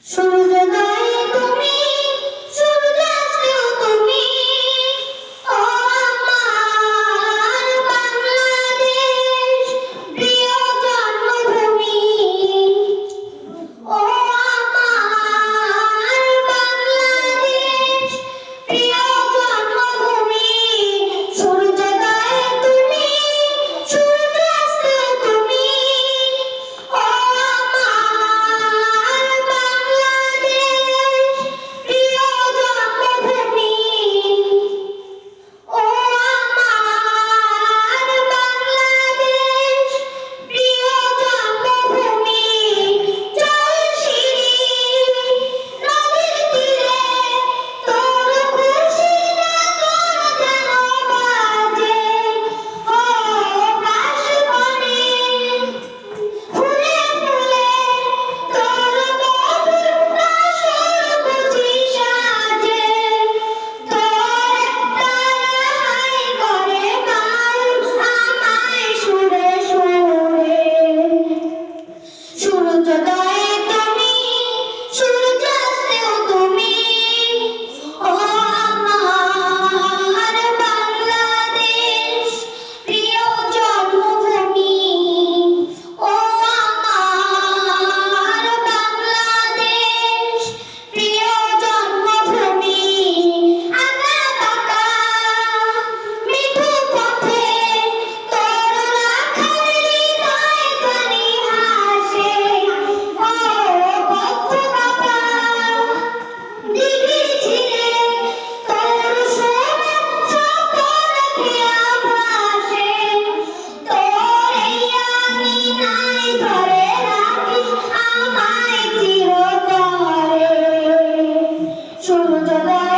সূর্যোদয় তুমি, সূর্যাস্তেও তুমি, ও আমার বাংলাদেশ প্রিয় জন্মভূমি। ও আমার বাংলাদেশ প্রিয় জন্মভূমি। সূর্যোদয় তুমি, সূর্যাস্তেও তুমি, ও আমার বাংলাদেশ প্রিয় জন্মভূমি। ও আমার বাংলাদেশ প্রিয় জন্মভূমি। জল শিরি নদীর তীরে তোর খুশি গান যেন বাজে। ও কাশবনে ফুলে ফুলে তোর মধুর কাশর বুঝি সাজে। তোর একটা রাহাই করে গান আমায় সুরে সুরে। সূর্যোদয়ে তুমি, সূর্যাস্তেও তুমি, ও আমার বাংলাদেশ প্রিয় জন্মভূমি। ও আমার বাংলাদেশ প্রিয় জন্মভূমি। আঁকা বাঁকা মিঠু পথে তোর রাখাল হৃদয় খানি হাসে। ও বদ্ধ বাবা দিঘি ছিঁড়ে তোর সোনার চকর খেয়া ভাসে। তোর এই আঙিনায় ধরে রাখিস আমায় চিরতরে। সূর্যোদয়